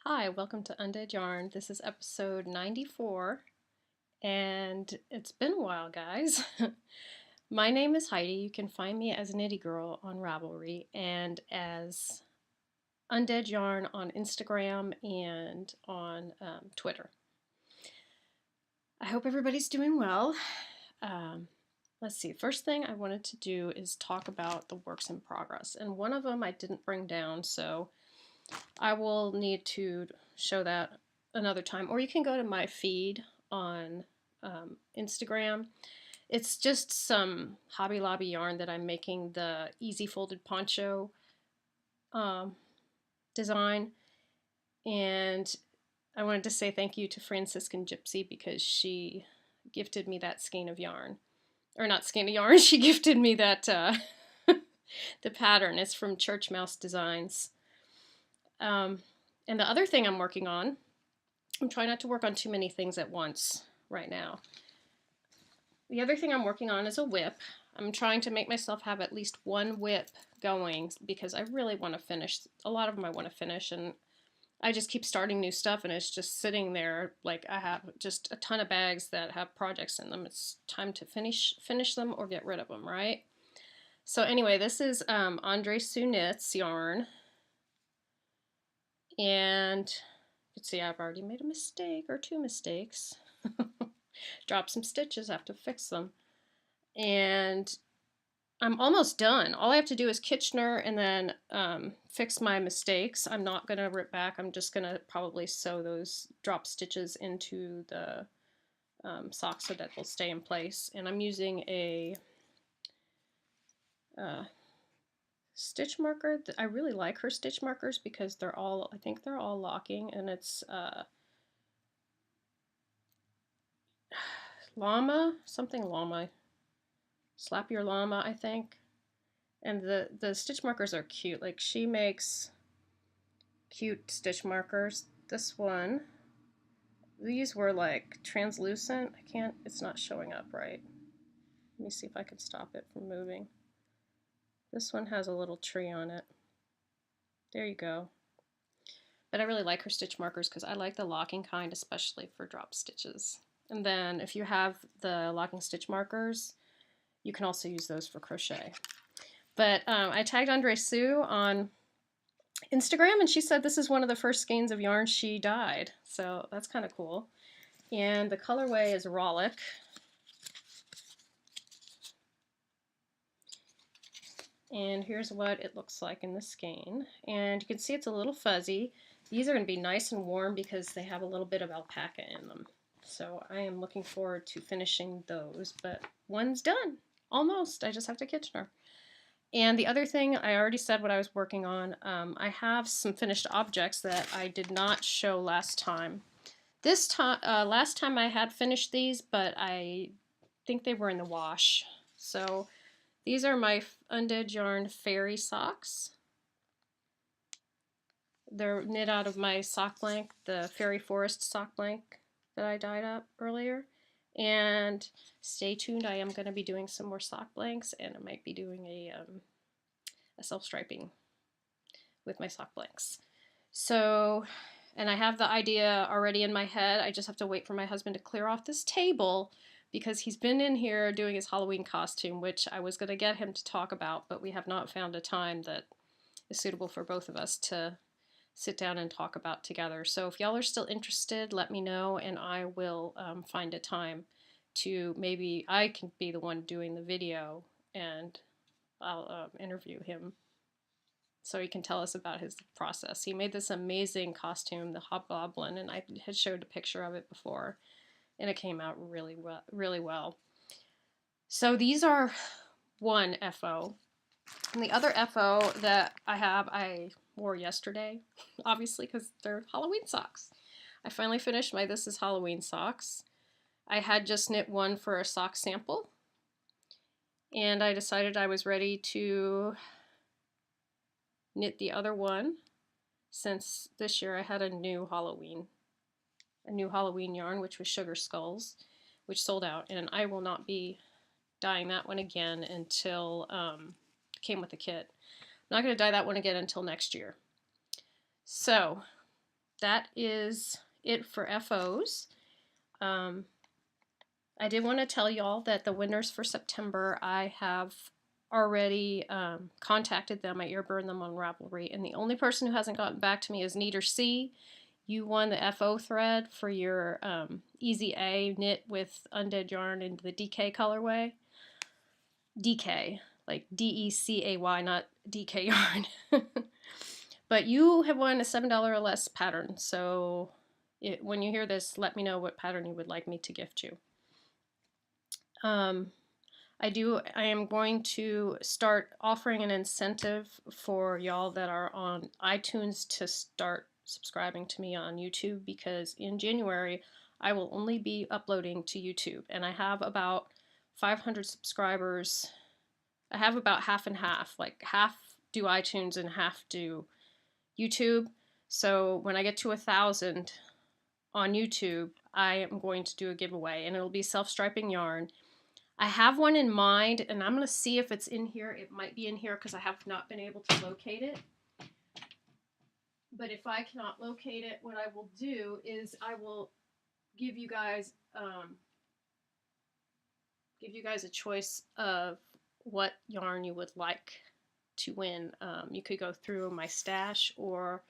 Hi, welcome to Undead Yarn. This is episode 94, and it's been a while, guys. My name is Heidi. You can find me as Knitty Girl on Ravelry and as Undead Yarn on Instagram and on Twitter. I hope everybody's doing well. Let's see, first thing I wanted to do is talk about the works in progress, and one of them I didn't bring down, so I will need to show that another time. Or you can go to my feed on Instagram. It's just some Hobby Lobby yarn that I'm making the easy folded poncho design. And I wanted to say thank you to Franciscan Gypsy because she gifted me that skein of yarn. Or not skein of yarn, she gifted me that, the pattern. It's from Church Mouse Designs. And the other thing I'm working on, I'm trying not to work on too many things at once right now. The other thing I'm working on is a whip. I'm trying to make myself have at least one whip going because I really want to finish. A lot of them I want to finish, and I just keep starting new stuff and it's just sitting there. Like I have just a ton of bags that have projects in them. It's time to finish them or get rid of them, right? So anyway, this is Andre Sue Knits yarn. And you can see I've already made a mistake or two mistakes. Dropped some stitches, I have to fix them. And I'm almost done. All I have to do is Kitchener and then fix my mistakes. I'm not going to rip back. I'm just going to probably sew those drop stitches into the socks so that they'll stay in place. And I'm using a stitch marker. I really like her stitch markers because they're all, I think they're all locking, and it's Llama, something Llama, Slap Your Llama, I think. And the stitch markers are cute. Like, she makes cute stitch markers. This one, these were like translucent. I can't, it's not showing up right. Let me see if I can stop it from moving. This one has a little tree on it. There you go. But I really like her stitch markers because I like the locking kind, especially for drop stitches. And then if you have the locking stitch markers, you can also use those for crochet. But I tagged Andre Sue on Instagram, and she said this is one of the first skeins of yarn she dyed. So that's kind of cool. And the colorway is Rollick. And here's what it looks like in the skein. And you can see it's a little fuzzy. These are going to be nice and warm because they have a little bit of alpaca in them. So I am looking forward to finishing those, but one's done. Almost. I just have to Kitchener. And the other thing, I already said what I was working on. I have some finished objects that I did not show last time. This time, last time I had finished these, but I think they were in the wash. So these are my Undead Yarn Fairy socks. They're knit out of my sock blank, the Fairy Forest sock blank that I dyed up earlier. And stay tuned, I am going to be doing some more sock blanks, and I might be doing a self-striping with my sock blanks. So, and I have the idea already in my head. I just have to wait for my husband to clear off this table because he's been in here doing his Halloween costume, which I was going to get him to talk about, but we have not found a time that is suitable for both of us to sit down and talk about together. So if y'all are still interested, let me know, and I will find a time to, maybe I can be the one doing the video, and I'll interview him so he can tell us about his process. He made this amazing costume, the Hobgoblin, and I had showed a picture of it before, and it came out really well, really well. So these are one FO. And the other FO that I have, I wore yesterday, obviously, because they're Halloween socks. I finally finished my This Is Halloween socks. I had just knit one for a sock sample, and I decided I was ready to knit the other one since this year I had a new Halloween yarn, which was Sugar Skulls, which sold out, and I will not be dyeing that one again until it came with the kit. I'm not going to dye that one again until next year. So that is it for FOs. I did want to tell y'all that the winners for September, I have already contacted them. I earburned them on Ravelry, and the only person who hasn't gotten back to me is Neater C. You won the FO thread for your Easy A knit with Undead yarn in the DK colorway. DK, like D-E-C-A-Y, not DK yarn. But you have won a $7 or less pattern, so when you hear this, let me know what pattern you would like me to gift you. I am going to start offering an incentive for y'all that are on iTunes to start subscribing to me on YouTube, because in January I will only be uploading to YouTube, and I have about 500 subscribers. I have about half and half, like half do iTunes and half do YouTube. So when I get to 1,000 on YouTube, I am going to do a giveaway, and it'll be self-striping yarn. I have one in mind, and I'm going to see if it's in here. It might be in here because I have not been able to locate it. But if I cannot locate it, what I will do is I will give you guys a choice of what yarn you would like to win. You could go through my stash, or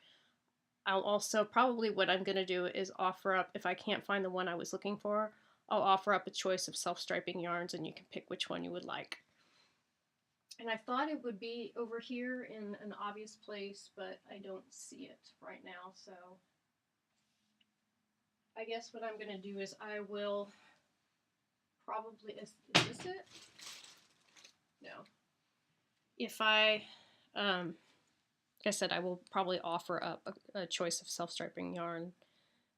I'll also, probably what I'm going to do is offer up, if I can't find the one I was looking for, I'll offer up a choice of self-striping yarns, and you can pick which one you would like. And I thought it would be over here in an obvious place, but I don't see it right now, so I guess what I'm going to do is I will probably, is this it? No. If like I said, I will probably offer up a choice of self-striping yarn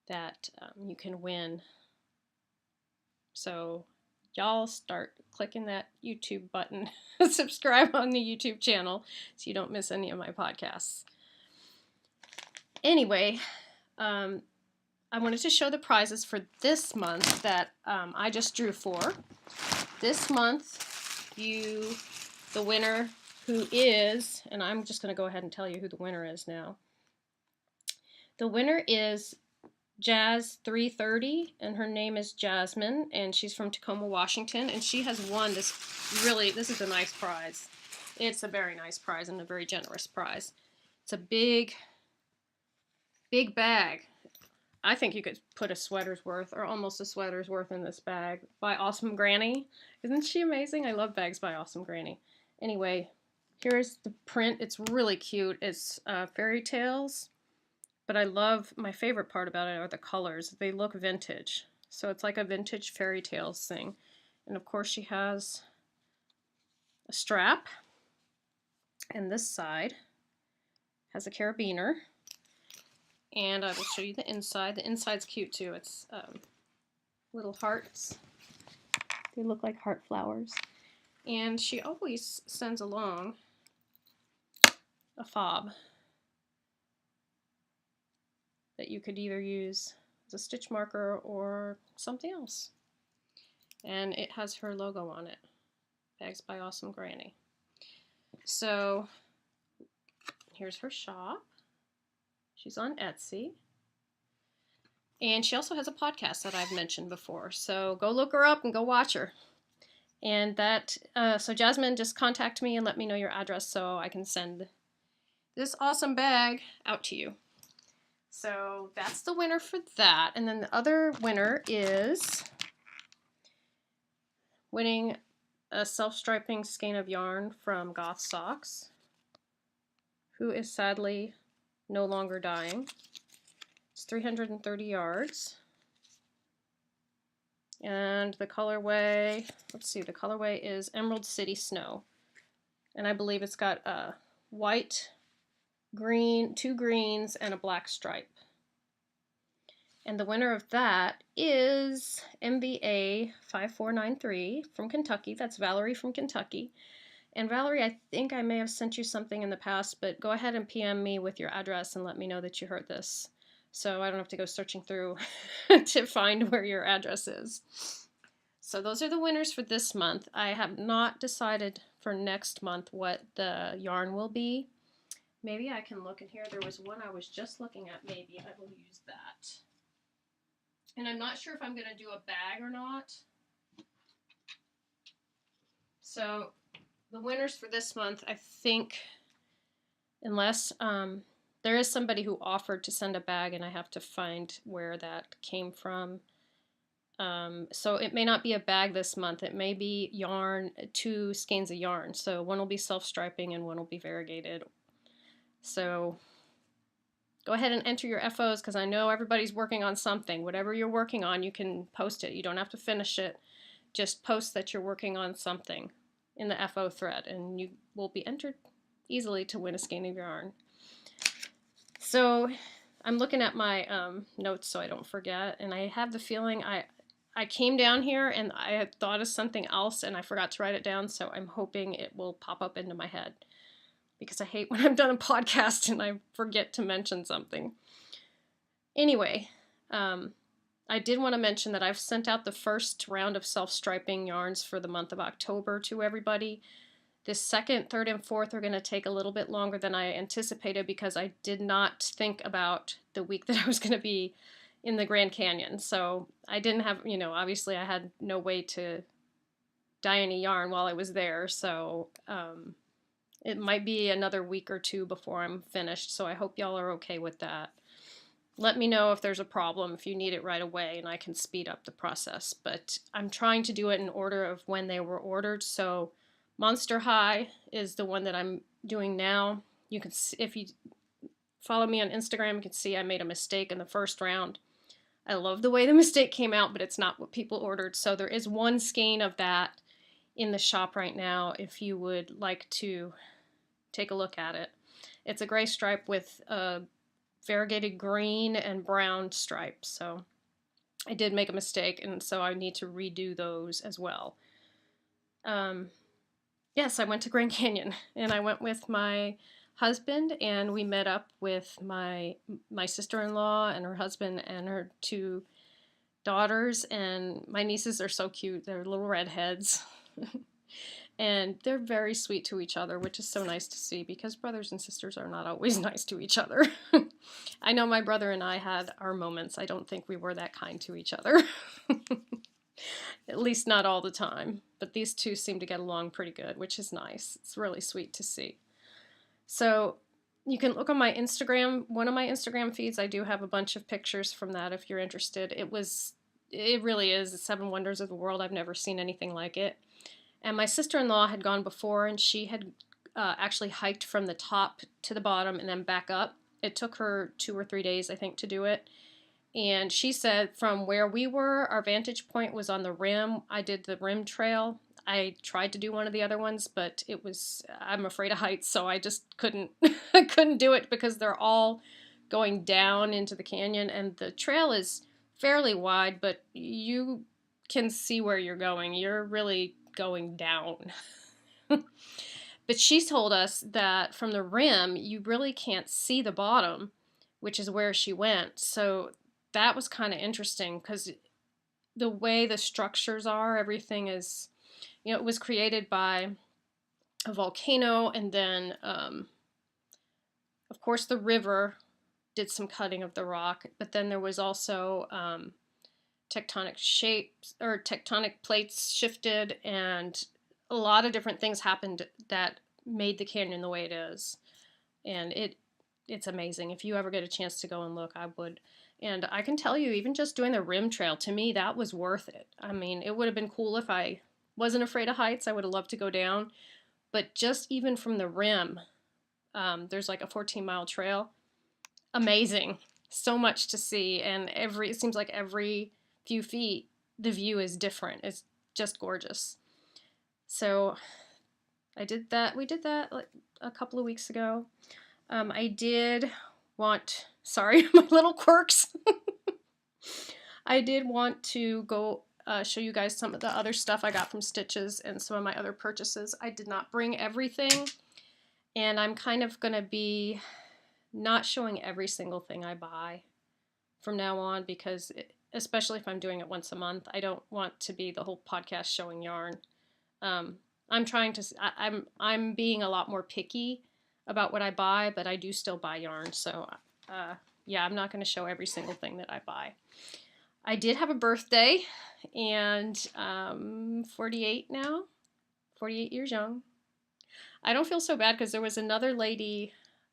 that you can win. So y'all start clicking that YouTube button, subscribe on the YouTube channel so you don't miss any of my podcasts. Anyway, I wanted to show the prizes for this month that I just drew for. This month, the winner, who is, and I'm just going to go ahead and tell you who the winner is now. The winner is Jazz330, and her name is Jasmine, and she's from Tacoma, Washington, and she has won this is a nice prize. It's a very nice prize and a very generous prize. It's a big bag. I think you could put a sweater's worth, or almost a sweater's worth, in this bag, by Awesome Granny. Isn't she amazing? I love bags by Awesome Granny. Anyway, here's the print. It's really cute. It's fairy tales. But I love, my favorite part about it are the colors. They look vintage. So it's like a vintage fairy tales thing. And of course she has a strap. And this side has a carabiner. And I will show you the inside. The inside's cute too. It's little hearts. They look like heart flowers. And she always sends along a fob that you could either use as a stitch marker or something else. And it has her logo on it. Bags by Awesome Granny. So here's her shop. She's on Etsy. And she also has a podcast that I've mentioned before. So go look her up and go watch her. And that, so Jasmine, just contact me and let me know your address so I can send this awesome bag out to you. So that's the winner for that. And then the other winner is winning a self-striping skein of yarn from Goth Socks, who is sadly no longer dying. It's 330 yards. And the colorway, let's see, the colorway is Emerald City Snow. And I believe it's got a white, green, 2 greens, and a black stripe. And the winner of that is MVA 5493 from Kentucky. That's Valerie from Kentucky. And Valerie, I think I may have sent you something in the past, but go ahead and PM me with your address and let me know that you heard this, so I don't have to go searching through to find where your address is. So those are the winners for this month. I have not decided for next month what the yarn will be. maybe I can look in here. There was one I was just looking at. Maybe I will use that. And I'm not sure if I'm going to do a bag or not. So the winners for this month, I think, unless there is somebody who offered to send a bag, and I have to find where that came from. So it may not be a bag this month. It may be yarn, 2 skeins of yarn. So one will be self-striping and one will be variegated. So go ahead and enter your FOs, because I know everybody's working on something. Whatever you're working on, you can post it. You don't have to finish it. Just post that you're working on something in the FO thread, and you will be entered easily to win a skein of yarn. So I'm looking at my notes so I don't forget, and I have the feeling I came down here and I had thought of something else and I forgot to write it down, so I'm hoping it will pop up into my head, because I hate when I'm done a podcast and I forget to mention something. Anyway, I did want to mention that I've sent out the first round of self-striping yarns for the month of October to everybody. The second, third, and fourth are going to take a little bit longer than I anticipated, because I did not think about the week that I was going to be in the Grand Canyon. So I didn't have, obviously I had no way to dye any yarn while I was there. So it might be another week or 2 before I'm finished. So I hope y'all are okay with that. Let me know if there's a problem, if you need it right away, and I can speed up the process. But I'm trying to do it in order of when they were ordered. So Monster High is the one that I'm doing now. You can see, if you follow me on Instagram, you can see I made a mistake in the first round. I love the way the mistake came out, but it's not what people ordered. So there is 1 skein of that in the shop right now if you would like to take a look at it. It's a gray stripe with a variegated green and brown stripes. So I did make a mistake, and so I need to redo those as well. Yes, I went to Grand Canyon, and I went with my husband, and we met up with my sister-in-law and her husband and her 2 daughters, and my nieces are so cute. They're little redheads. And they're very sweet to each other, which is so nice to see, because brothers and sisters are not always nice to each other. I know my brother and I had our moments. I don't think we were that kind to each other. At least not all the time. But these 2 seem to get along pretty good, which is nice. It's really sweet to see. So you can look on my Instagram, one of my Instagram feeds. I do have a bunch of pictures from that if you're interested. It really is 7 wonders of the world. I've never seen anything like it. And my sister-in-law had gone before, and she had actually hiked from the top to the bottom and then back up. It took her 2 or 3 days, I think, to do it. And she said from where we were, our vantage point was on the rim. I did the rim trail. I tried to do one of the other ones, but I'm afraid of heights, so I just couldn't, I couldn't do it, because they're all going down into the canyon, and the trail is fairly wide, but you can see where you're going. You're really going down. But she told us that from the rim, you really can't see the bottom, which is where she went. So that was kind of interesting, because the way the structures are, everything is, it was created by a volcano, and then, of course, the river did some cutting of the rock, but then there was also tectonic shapes, or tectonic plates shifted, and a lot of different things happened that made the canyon the way it is. And it's amazing. If you ever get a chance to go and look, I would. And I can tell you, even just doing the rim trail, to me, that was worth it. I mean, it would have been cool if I wasn't afraid of heights. I would have loved to go down. But just even from the rim, there's like a 14-mile trail. Amazing. So much to see. And it seems like every few feet, the view is different. It's just gorgeous. So I did that. We did that like a couple of weeks ago. I did want, sorry, my little quirks. I did want to go show you guys some of the other stuff I got from Stitches and some of my other purchases. I did not bring everything, and I'm kind of going to be not showing every single thing I buy from now on, because especially if I'm doing it once a month, I don't want to be the whole podcast showing yarn. I'm being a lot more picky about what I buy, but I do still buy yarn. So yeah, I'm not going to show every single thing that I buy. I did have a birthday, and 48 now, 48 years young. I don't feel so bad because there was another lady,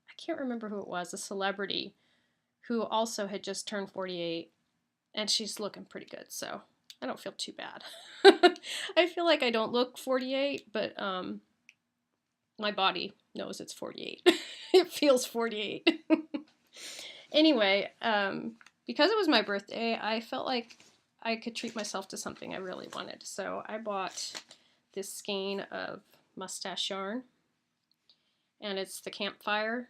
I can't remember who it was, a celebrity, who also had just turned 48, and she's looking pretty good, so I don't feel too bad. I feel like I don't look 48, but my body knows it's 48. It feels 48. Anyway, because it was my birthday, I felt like I could treat myself to something I really wanted. So I bought this skein of mustache yarn, and it's the campfire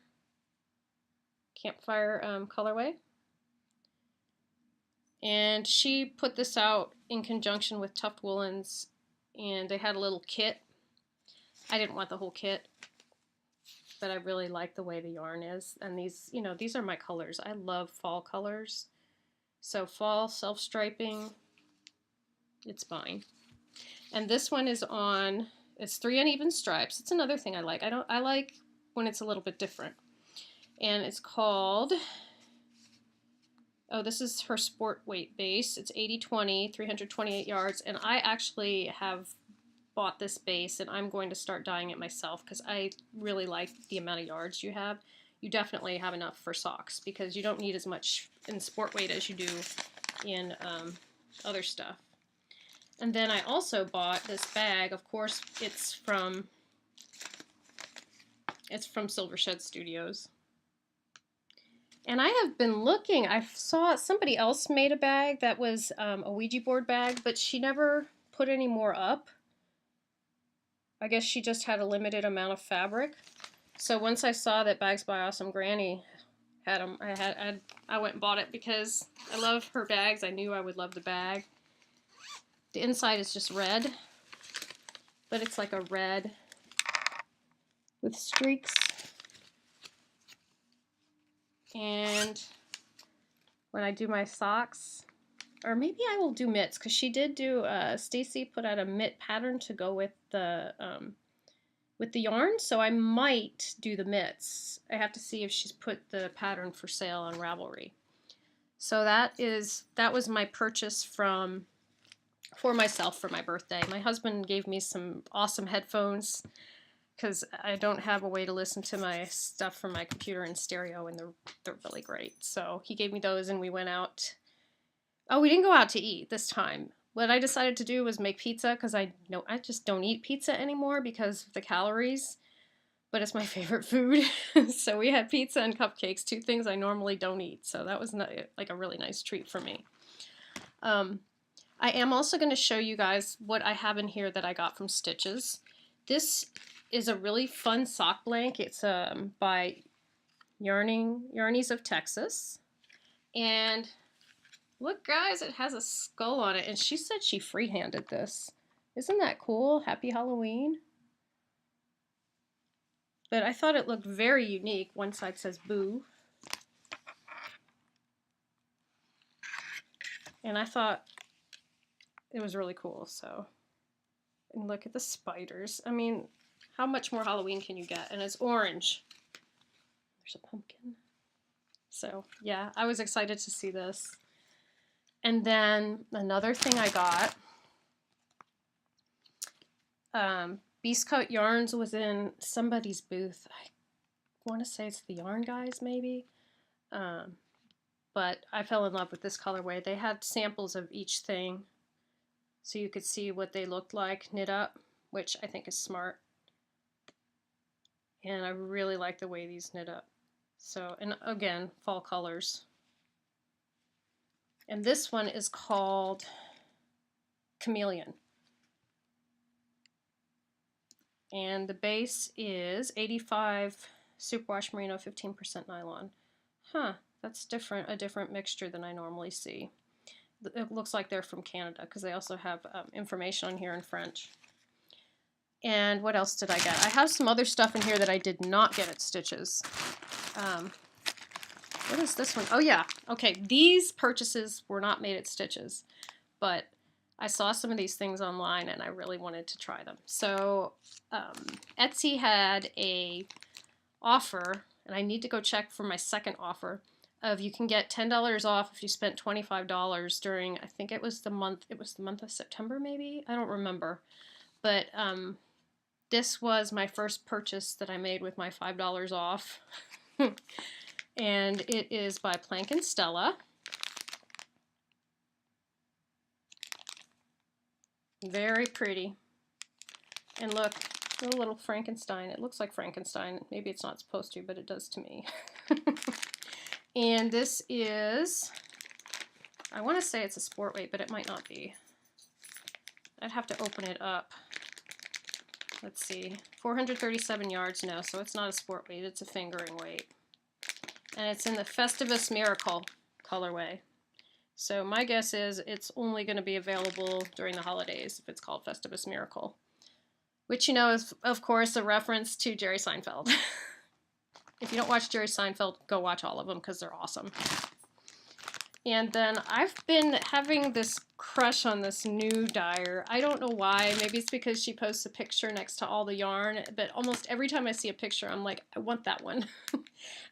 colorway. And she put this out in conjunction with Tuft Woolens, and they had a little kit. I didn't want the whole kit, but I really like the way the yarn is. And these, you know, these are my colors. I love fall colors. So fall self-striping, it's fine. And this one is on, it's 3 uneven stripes. It's another thing I like. I like when it's a little bit different. And it's called, oh, this is her sport weight base. It's 80-20, 328 yards. And I actually have bought this base, and I'm going to start dyeing it myself because I really like the amount of yards you have. You definitely have enough for socks because you don't need as much in sport weight as you do in other stuff. And then I also bought this bag. Of course, it's from Silver Shed Studios. And I have been looking. I saw somebody else made a bag that was a Ouija board bag, but she never put any more up. I guess she just had a limited amount of fabric. So once I saw that Bags by Awesome Granny had them, I went and bought it because I love her bags. I knew I would love the bag. The inside is just red, but it's like a red with streaks. And when I do my socks, or maybe I will do mitts, because she did do, Stacy put out a mitt pattern to go with the yarn, so I might do the mitts. I have to see if she's put the pattern for sale on Ravelry. So that was my purchase for myself for my birthday. My husband gave me some awesome headphones because I don't have a way to listen to my stuff from my computer in stereo, and they're really great. So he gave me those, and we went out. Oh, we didn't go out to eat this time. What I decided to do was make pizza because I just don't eat pizza anymore because of the calories, but it's my favorite food. So we had pizza and cupcakes, 2 things I normally don't eat. So that was like a really nice treat for me. I am also going to show you guys what I have in here that I got from Stitches. This is a really fun sock blank. It's by Yarnies of Texas. And look, guys, it has a skull on it, and she said she freehanded this. Isn't that cool? Happy Halloween. But I thought it looked very unique. One side says boo. And I thought it was really cool, so. And look at the spiders. I mean, how much more Halloween can you get? And it's orange. There's a pumpkin. So, yeah, I was excited to see this. And then another thing I got, Beast Coat Yarns was in somebody's booth. I want to say it's the Yarn Guys, maybe. But I fell in love with this colorway. They had samples of each thing so you could see what they looked like knit up, which I think is smart. And I really like the way these knit up. So, and again, fall colors. And this one is called Chameleon. And the base is 85 superwash merino, 15% nylon. Huh, that's different, a different mixture than I normally see. It looks like they're from Canada because they also have information on here in French. And what else did I get? I have some other stuff in here that I did not get at Stitches. What is this one? Oh yeah, okay, these purchases were not made at Stitches, but I saw some of these things online and I really wanted to try them. So Etsy had a offer, and I need to go check for my second offer, of you can get $10 off if you spent $25 during, I think it was the month of September maybe? I don't remember. But this was my first purchase that I made with my $5 off. And it is by Plank and Stella. Very pretty. And look, a little Frankenstein. It looks like Frankenstein. Maybe it's not supposed to, but it does to me. And this is, I want to say it's a sport weight, but it might not be. I'd have to open it up. Let's see, 437 yards, no, so it's not a sport weight, it's a fingering weight. And it's in the Festivus Miracle colorway. So my guess is it's only going to be available during the holidays if it's called Festivus Miracle. Which, you know, is, of course, a reference to Jerry Seinfeld. If you don't watch Jerry Seinfeld, go watch all of them because they're awesome. And then I've been having this crush on this new dyer. I don't know why. Maybe it's because she posts a picture next to all the yarn, but almost every time I see a picture, I'm like, I want that one.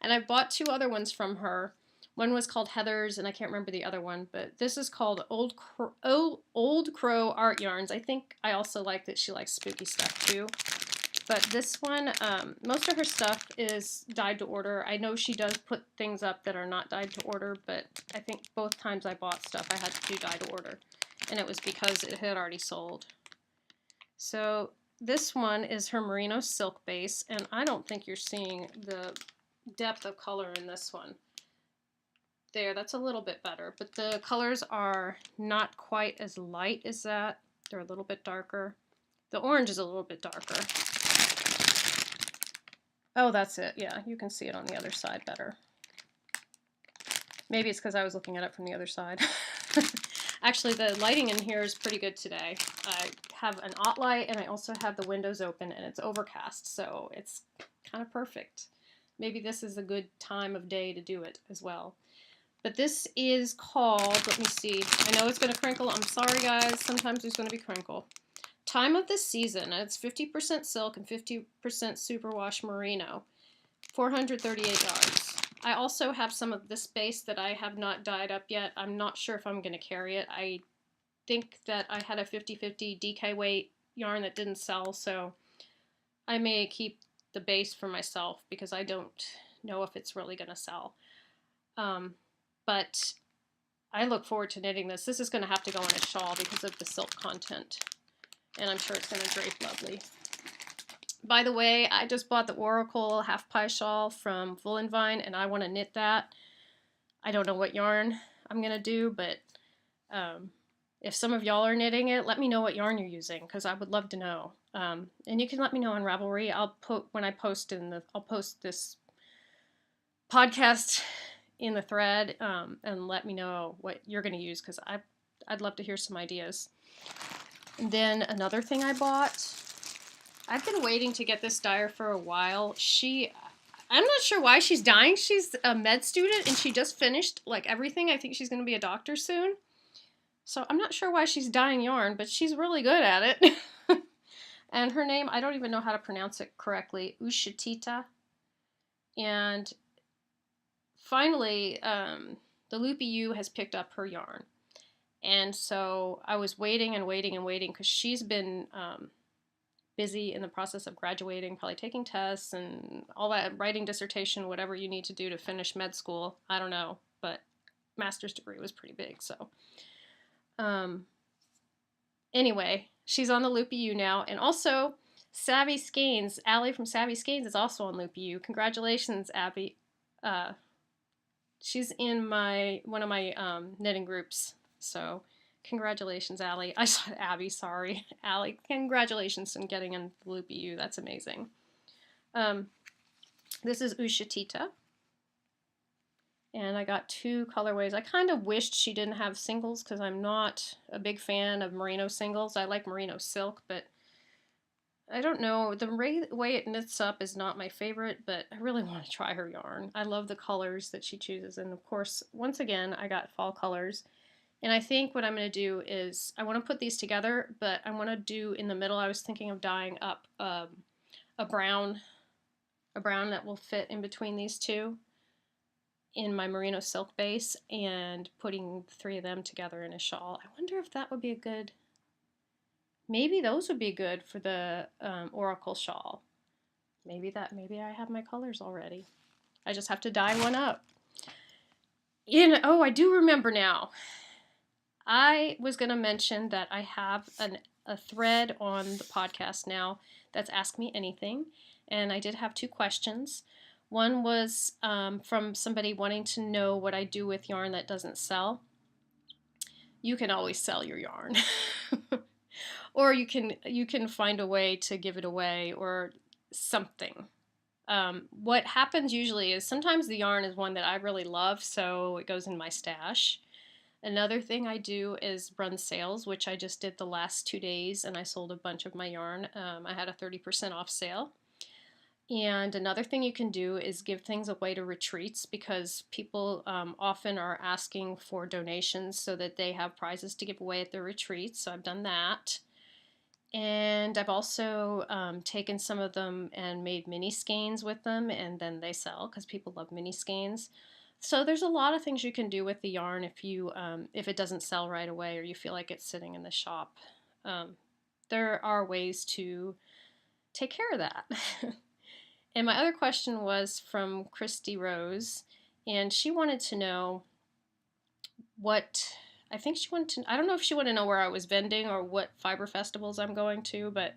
And I bought 2 other ones from her. One was called Heather's, and I can't remember the other one, but this is called Old Crow Art Yarns. I think I also like that she likes spooky stuff too. But this one, most of her stuff is dyed to order. I know she does put things up that are not dyed to order, but I think both times I bought stuff I had to do dyed to order. And it was because it had already sold. So this one is her merino silk base, and I don't think you're seeing the depth of color in this one. There, that's a little bit better, but the colors are not quite as light as that. They're a little bit darker. The orange is a little bit darker. Oh, that's it. Yeah, you can see it on the other side better. Maybe it's because I was looking at it from the other side. Actually, the lighting in here is pretty good today. I have an aught light, and I also have the windows open, and it's overcast, so it's kind of perfect. Maybe this is a good time of day to do it as well. But this is called, let me see, I know it's going to crinkle. I'm sorry, guys. Sometimes there's going to be crinkle. Time of the Season. It's 50% silk and 50% superwash merino. 438 yards. I also have some of this base that I have not dyed up yet. I'm not sure if I'm going to carry it. I think that I had a 50-50 DK weight yarn that didn't sell, so I may keep the base for myself because I don't know if it's really going to sell. But I look forward to knitting this. This is going to have to go in a shawl because of the silk content. And I'm sure it's going to drape lovely. By the way, I just bought the Oracle half pie shawl from Vine, and I want to knit that. I don't know what yarn I'm going to do, but if some of y'all are knitting it, let me know what yarn you're using, because I would love to know. And you can let me know on Ravelry. I'll post this podcast in the thread and let me know what you're going to use, because I'd love to hear some ideas. And then another thing I bought, I've been waiting to get this dyer for a while. I'm not sure why she's dyeing. She's a med student and she just finished like everything. I think she's going to be a doctor soon. So I'm not sure why she's dyeing yarn, but she's really good at it. And her name, I don't even know how to pronounce it correctly, Ushatita. And finally, the Loopy U has picked up her yarn. And so I was waiting and waiting and waiting because she's been busy in the process of graduating, probably taking tests and all that, writing dissertation, whatever you need to do to finish med school. I don't know, but master's degree was pretty big, so. Anyway, she's on the Loopy U now, and also Savvy Skeins, Allie from Savvy Skeins is also on Loopy U. Congratulations, Abby. She's in one of my knitting groups. So, congratulations, Allie. I said Abby, sorry. Allie, congratulations on getting in the Loopy U. That's amazing. This is Ushatita. And I got 2 colorways. I kind of wished she didn't have singles because I'm not a big fan of merino singles. I like merino silk, but I don't know. The way it knits up is not my favorite, but I really want to try her yarn. I love the colors that she chooses. And of course, once again, I got fall colors. And I think what I'm going to do is, I want to put these together, but I want to do in the middle, I was thinking of dyeing up a brown a brown that will fit in between these two in my merino silk base, and putting the 3 of them together in a shawl. I wonder if that would be a good, maybe those would be good for the oracle shawl. Maybe I have my colors already. I just have to dye one up. Oh, I do remember now. I was going to mention that I have a thread on the podcast now that's Ask Me Anything, and I did have 2 questions. One was from somebody wanting to know what I do with yarn that doesn't sell. You can always sell your yarn. Or you can find a way to give it away or something. What happens usually is sometimes the yarn is one that I really love, so it goes in my stash. Another thing I do is run sales, which I just did the last 2 days, and I sold a bunch of my yarn. I had a 30% off sale. And another thing you can do is give things away to retreats, because people often are asking for donations so that they have prizes to give away at their retreats. So I've done that. And I've also taken some of them and made mini skeins with them, and then they sell because people love mini skeins. So there's a lot of things you can do with the yarn if it doesn't sell right away or you feel like it's sitting in the shop. There are ways to take care of that. And my other question was from Christy Rose, and she wanted to know I don't know if she wanted to know where I was vending or what fiber festivals I'm going to, but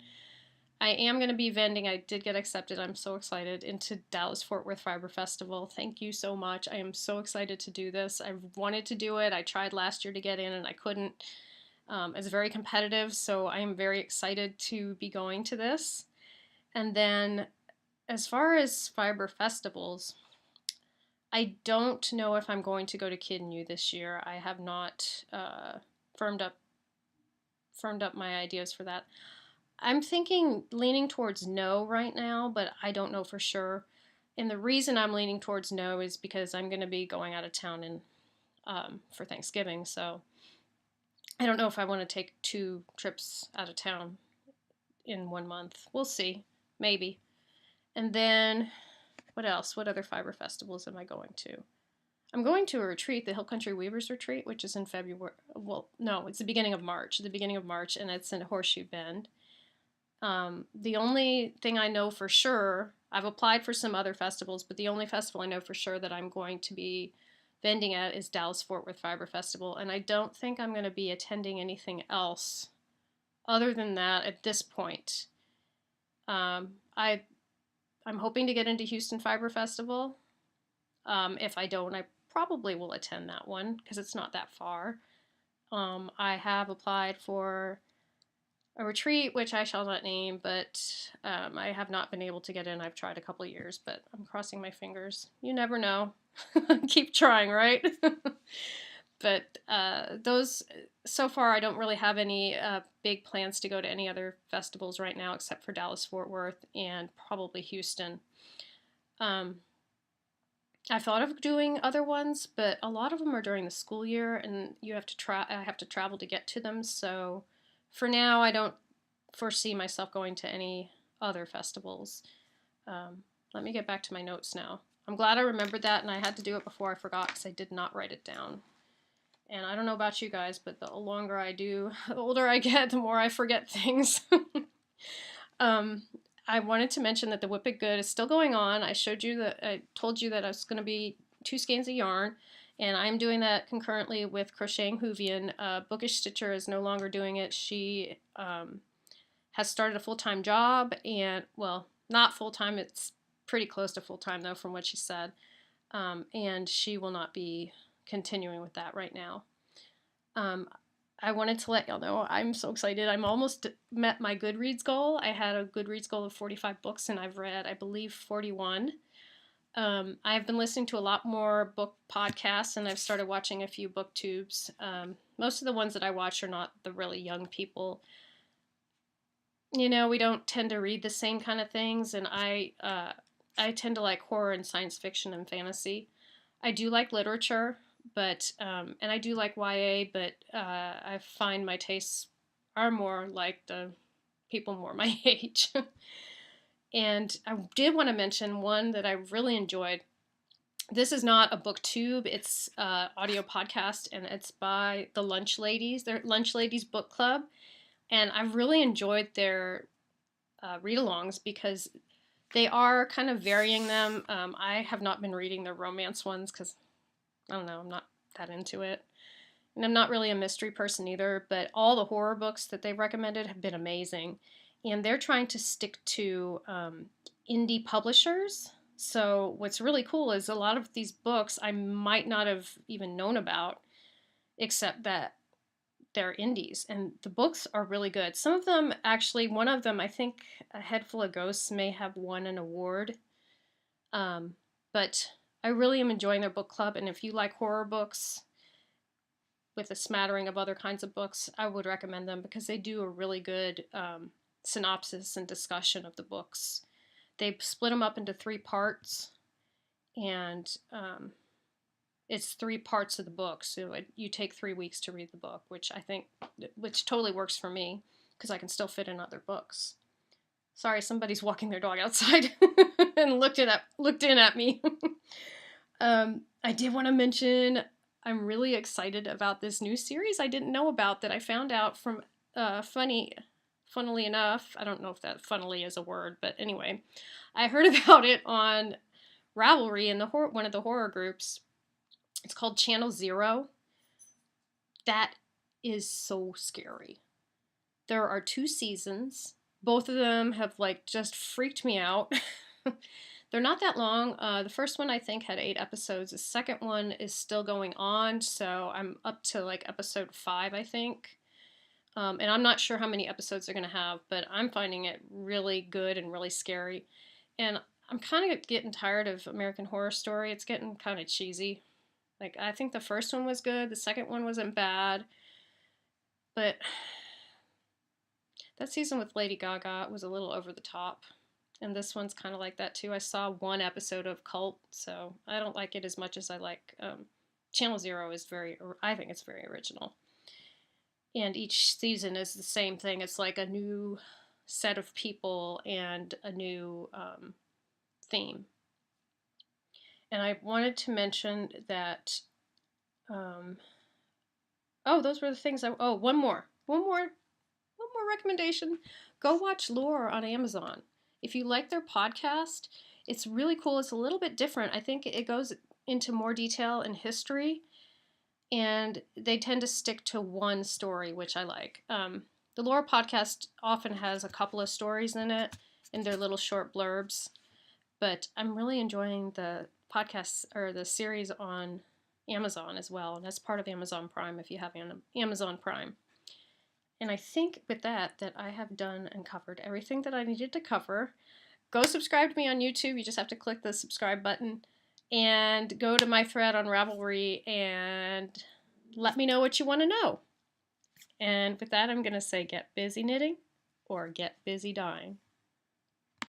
I am going to be vending. I did get accepted. I'm so excited into Dallas Fort Worth Fiber Festival. Thank you so much. I am so excited to do this. I've wanted to do it. I tried last year to get in and I couldn't. It's very competitive, so I am very excited to be going to this. And then as far as fiber festivals, I don't know if I'm going to go to Kid New this year. I have not firmed up my ideas for that. I'm leaning towards no right now, but I don't know for sure. And the reason I'm leaning towards no is because I'm going to be going out of town for Thanksgiving, so I don't know if I want to take 2 trips out of town in 1 month. We'll see. Maybe. And then, what else? What other fiber festivals am I going to? I'm going to a retreat, the Hill Country Weavers Retreat, which is in February. Well, no, it's the beginning of March. And it's in Horseshoe Bend. The only thing I know for sure, I've applied for some other festivals, but the only festival I know for sure that I'm going to be vending at is Dallas Fort Worth Fiber Festival, and I don't think I'm going to be attending anything else other than that at this point. I'm hoping to get into Houston Fiber Festival. If I don't, I probably will attend that one because it's not that far. I have applied for a retreat, which I shall not name, but I have not been able to get in. I've tried a couple of years, but I'm crossing my fingers. You never know. Keep trying, right? But so far, I don't really have any big plans to go to any other festivals right now except for Dallas Fort Worth and probably Houston. I thought of doing other ones, but a lot of them are during the school year, and I have to travel to get to them. So for now, I don't foresee myself going to any other festivals. Let me get back to my notes now. I'm glad I remembered that, and I had to do it before I forgot because I did not write it down. And I don't know about you guys, but the longer I do, the older I get, the more I forget things. I wanted to mention that the Whip It Good is still going on. I told you that I was going to be 2 skeins of yarn, and I'm doing that concurrently with Crocheting Hoovian. Bookish Stitcher is no longer doing it. She has started a full-time job, and, well, not full-time. It's pretty close to full-time, though, from what she said. And she will not be continuing with that right now. I wanted to let y'all know I'm so excited. I'm almost met my Goodreads goal. I had a Goodreads goal of 45 books, and I've read, I believe, 41. I've been listening to a lot more book podcasts, and I've started watching a few booktubes. Most of the ones that I watch are not the really young people. You know, we don't tend to read the same kind of things, and I tend to like horror and science fiction and fantasy. I do like literature, but and I do like YA, but I find my tastes are more like the people more my age. And I did want to mention one that I really enjoyed. This is not a booktube, it's an audio podcast, and it's by the Lunch Ladies. They're Lunch Ladies Book Club, and I've really enjoyed their read-alongs because they are kind of varying them. I have not been reading the romance ones because, I don't know, I'm not that into it. And I'm not really a mystery person either, but all the horror books that they've recommended have been amazing. And they're trying to stick to indie publishers. So what's really cool is a lot of these books I might not have even known about, except that they're indies. And the books are really good. Some of them, actually, one of them, I think A Head Full of Ghosts may have won an award. But I really am enjoying their book club. And if you like horror books, with a smattering of other kinds of books, I would recommend them because they do a really good synopsis and discussion of the books. They split them up into 3 parts, and it's 3 parts of the book, so you take 3 weeks to read the book, which totally works for me because I can still fit in other books. Sorry, somebody's walking their dog outside and looked in at me. I did want to mention I'm really excited about this new series I didn't know about that I found out from funnily enough, I don't know if that funnily is a word, but anyway, I heard about it on Ravelry in one of the horror groups. It's called Channel Zero. That is so scary. There are 2 seasons. Both of them have just freaked me out. They're not that long. The first one I think had 8 episodes. The second one is still going on, so I'm up to episode 5, I think. And I'm not sure how many episodes they're going to have, but I'm finding it really good and really scary. And I'm kind of getting tired of American Horror Story. It's getting kind of cheesy. I think the first one was good. The second one wasn't bad. But that season with Lady Gaga was a little over the top. And this one's kind of like that too. I saw 1 episode of Cult, so I don't like it as much as I like Channel Zero. I think it's very original. And each season is the same thing. It's like a new set of people and a new theme. And I wanted to mention that, those were the things one more recommendation. Go watch Lore on Amazon. If you like their podcast, it's really cool. It's a little bit different. I think it goes into more detail in history, and they tend to stick to one story, which I like. The Lore podcast often has a couple of stories in it, in their little short blurbs, but I'm really enjoying the podcast, or the series on Amazon as well, and that's part of Amazon Prime if you have Amazon Prime. And I think with that I have done and covered everything that I needed to cover. Go subscribe to me on YouTube. You just have to click the subscribe button. And go to my thread on Ravelry and let me know what you want to know. And with that, I'm going to say get busy knitting or get busy dying.